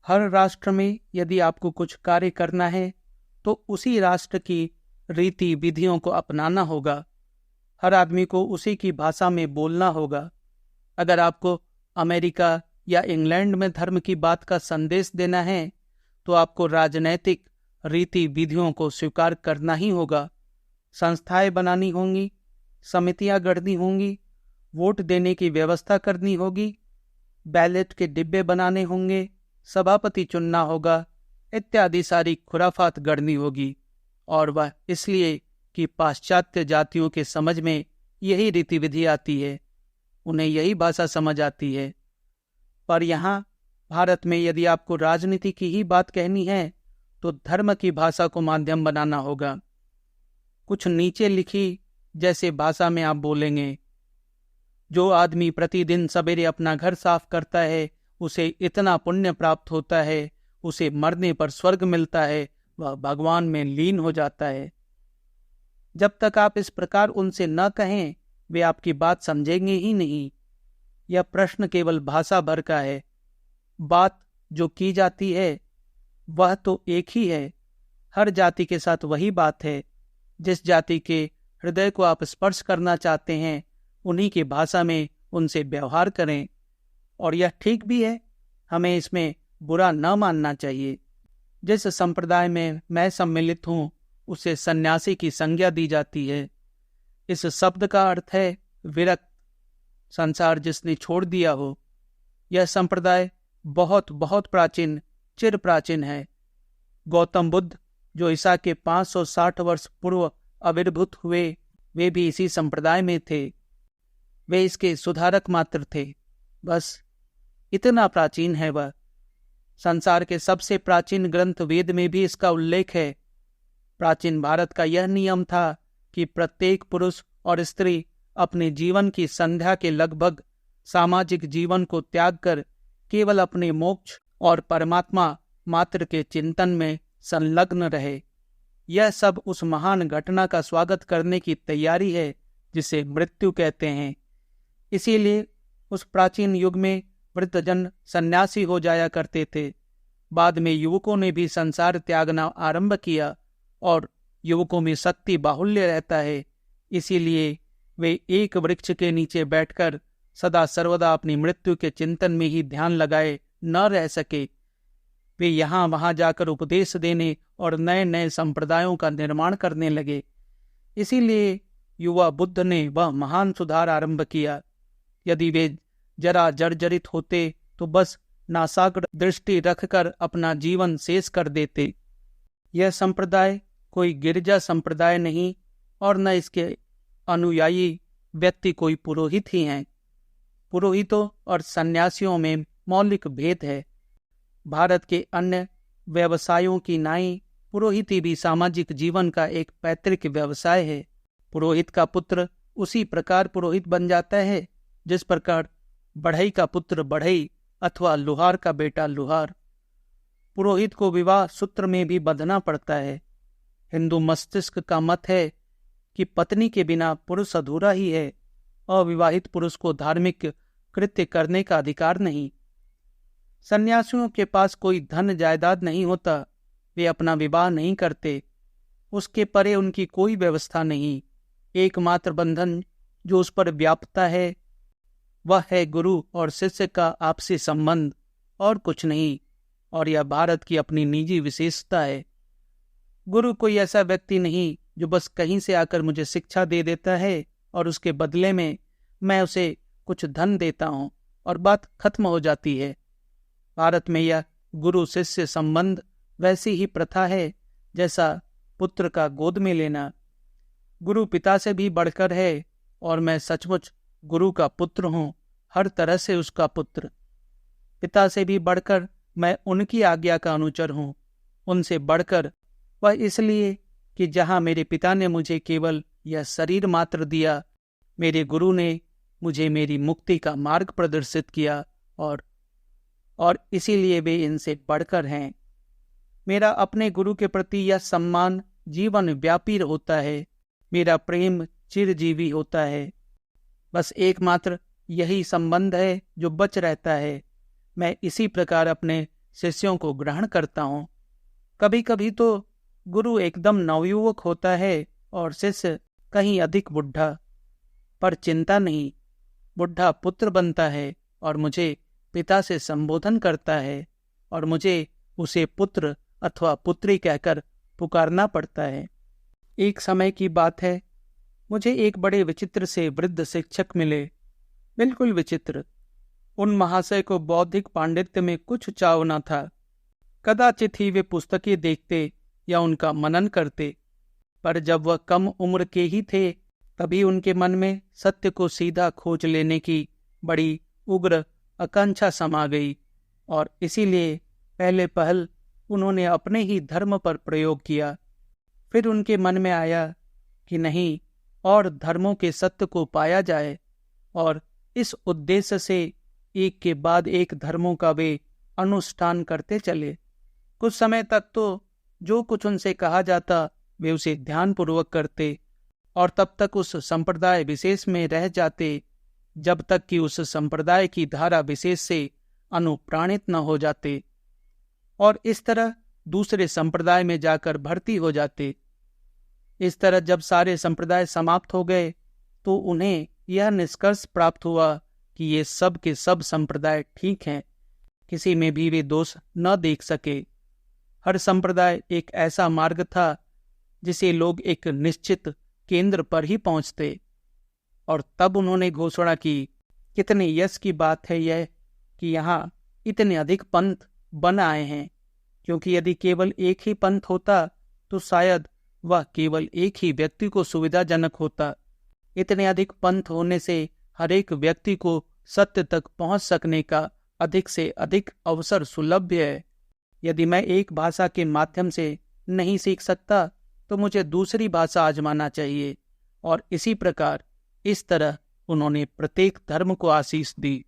हर राष्ट्र में यदि आपको कुछ कार्य करना है तो उसी राष्ट्र की रीति विधियों को अपनाना होगा। हर आदमी को उसी की भाषा में बोलना होगा। अगर आपको अमेरिका या इंग्लैंड में धर्म की बात का संदेश देना है तो आपको राजनैतिक रीति विधियों को स्वीकार करना ही होगा। संस्थाएं बनानी होंगी, समितियां गढ़नी होंगी, वोट देने की व्यवस्था करनी होगी, बैलेट के डिब्बे बनाने होंगे, सभापति चुनना होगा, इत्यादि सारी खुराफात गढ़नी होगी। और वह इसलिए कि पाश्चात्य जातियों के समझ में यही रीति विधि आती है, उन्हें यही भाषा समझ आती है। पर यहाँ भारत में यदि आपको राजनीति की ही बात कहनी है तो धर्म की भाषा को माध्यम बनाना होगा। कुछ नीचे लिखी जैसे भाषा में आप बोलेंगे। जो आदमी प्रतिदिन सवेरे अपना घर साफ करता है उसे इतना पुण्य प्राप्त होता है, उसे मरने पर स्वर्ग मिलता है, वह भगवान में लीन हो जाता है। जब तक आप इस प्रकार उनसे न कहें वे आपकी बात समझेंगे ही नहीं। यह प्रश्न केवल भाषा भर का है। बात जो की जाती है वह तो एक ही है। हर जाति के साथ वही बात है। जिस जाति के हृदय को आप स्पर्श करना चाहते हैं उन्हीं की भाषा में उनसे व्यवहार करें। और यह ठीक भी है, हमें इसमें बुरा न मानना चाहिए। जिस संप्रदाय में मैं सम्मिलित हूँ उसे सन्यासी की संज्ञा दी जाती है। इस शब्द का अर्थ है विरक्त, संसार जिसने छोड़ दिया हो। यह संप्रदाय बहुत बहुत प्राचीन, चिर प्राचीन है। गौतम बुद्ध जो ईसा के 560 वर्ष पूर्व आविर्भूत हुए वे भी इसी संप्रदाय में थे। वे इसके सुधारक मात्र थे। बस इतना प्राचीन है वह। संसार के सबसे प्राचीन ग्रंथ वेद में भी इसका उल्लेख है। प्राचीन भारत का यह नियम था कि प्रत्येक पुरुष और स्त्री अपने जीवन की संध्या के लगभग सामाजिक जीवन को त्याग कर केवल अपने मोक्ष और परमात्मा मात्र के चिंतन में संलग्न रहे। यह सब उस महान घटना का स्वागत करने की तैयारी है जिसे मृत्यु कहते हैं। इसीलिए उस प्राचीन युग में वृद्धजन सन्यासी हो जाया करते थे। बाद में युवकों ने भी संसार त्यागना आरंभ किया और युवकों में शक्ति बाहुल्य रहता है। इसीलिए वे एक वृक्ष के नीचे बैठकर सदा सर्वदा अपनी मृत्यु के चिंतन में ही ध्यान लगाए न रह सके। वे यहाँ वहाँ जाकर उपदेश देने और नए नए संप्रदायों का निर्माण करने लगे। इसीलिए युवा बुद्ध ने वह महान सुधार आरंभ किया। यदि वे जरा जर्जरित होते तो बस नासाग्र दृष्टि रखकर अपना जीवन शेष कर देते। यह संप्रदाय कोई गिरजा संप्रदाय नहीं और न इसके अनुयायी व्यक्ति कोई पुरोहित ही हैं। पुरोहितों और सन्यासियों में मौलिक भेद है। भारत के अन्य व्यवसायों की नाई पुरोहिती भी सामाजिक जीवन का एक पैतृक व्यवसाय है। पुरोहित का पुत्र उसी प्रकार पुरोहित बन जाता है जिस प्रकार बढ़ई का पुत्र बढ़ई अथवा लुहार का बेटा लुहार। पुरोहित को विवाह सूत्र में भी बंधना पड़ता है। हिंदू मस्तिष्क का मत है कि पत्नी के बिना पुरुष अधूरा ही है। अविवाहित पुरुष को धार्मिक कृत्य करने का अधिकार नहीं। सन्यासियों के पास कोई धन जायदाद नहीं होता। वे अपना विवाह नहीं करते। उसके परे उनकी कोई व्यवस्था नहीं। एकमात्र बंधन जो उस पर व्यापता है वह है गुरु और शिष्य का आपसी संबंध, और कुछ नहीं। और यह भारत की अपनी निजी विशेषता है। गुरु कोई ऐसा व्यक्ति नहीं जो बस कहीं से आकर मुझे शिक्षा दे देता है और उसके बदले में मैं उसे कुछ धन देता हूँ और बात खत्म हो जाती है। भारत में यह गुरु शिष्य संबंध वैसी ही प्रथा है जैसा पुत्र का गोद में लेना। गुरु पिता से भी बढ़कर है और मैं सचमुच गुरु का पुत्र हूँ, हर तरह से उसका पुत्र। पिता से भी बढ़कर मैं उनकी आज्ञा का अनुचर हूँ। उनसे बढ़कर वह इसलिए कि जहाँ मेरे पिता ने मुझे केवल यह शरीर मात्र दिया, मेरे गुरु ने मुझे मेरी मुक्ति का मार्ग प्रदर्शित किया और इसीलिए वे इनसे बढ़कर हैं। मेरा अपने गुरु के प्रति यह सम्मान जीवन व्यापी होता है। मेरा प्रेम चिरजीवी होता है। बस एकमात्र यही संबंध है जो बच रहता है। मैं इसी प्रकार अपने शिष्यों को ग्रहण करता हूँ। कभी कभी तो गुरु एकदम नवयुवक होता है और शिष्य कहीं अधिक बुढ़ा, पर चिंता नहीं, बुढ़ा पुत्र बनता है और मुझे पिता से संबोधन करता है और मुझे उसे पुत्र अथवा पुत्री कहकर पुकारना पड़ता है। एक समय की बात है, मुझे एक बड़े विचित्र से वृद्ध शिक्षक मिले, बिल्कुल विचित्र। उन महाशय को बौद्धिक पांडित्य में कुछ चाव न था। कदाचित ही वे पुस्तकें देखते या उनका मनन करते, पर जब वह कम उम्र के ही थे तभी उनके मन में सत्य को सीधा खोज लेने की बड़ी उग्र आकांक्षा समा गई और इसीलिए पहले पहल उन्होंने अपने ही धर्म पर प्रयोग किया। फिर उनके मन में आया कि नहीं, और धर्मों के सत्य को पाया जाए, और इस उद्देश्य से एक के बाद एक धर्मों का वे अनुष्ठान करते चले। कुछ समय तक तो जो कुछ उनसे कहा जाता वे उसे ध्यानपूर्वक करते और तब तक उस संप्रदाय विशेष में रह जाते जब तक कि उस संप्रदाय की धारा विशेष से अनुप्राणित न हो जाते, और इस तरह दूसरे संप्रदाय में जाकर भर्ती हो जाते। इस तरह जब सारे संप्रदाय समाप्त हो गए तो उन्हें यह निष्कर्ष प्राप्त हुआ कि ये सब के सब संप्रदाय ठीक हैं, किसी में भी वे दोष न देख सके। हर संप्रदाय एक ऐसा मार्ग था जिसे लोग एक निश्चित केंद्र पर ही पहुंचते। और तब उन्होंने घोषणा की, कितने यश की बात है यह कि यहाँ इतने अधिक पंथ बन आए हैं, क्योंकि यदि केवल एक ही पंथ होता तो शायद वह केवल एक ही व्यक्ति को सुविधाजनक होता। इतने अधिक पंथ होने से हर एक व्यक्ति को सत्य तक पहुंच सकने का अधिक से अधिक अवसर सुलभ है। यदि मैं एक भाषा के माध्यम से नहीं सीख सकता तो मुझे दूसरी भाषा आजमाना चाहिए। और इसी प्रकार, इस तरह उन्होंने प्रत्येक धर्म को आशीष दी।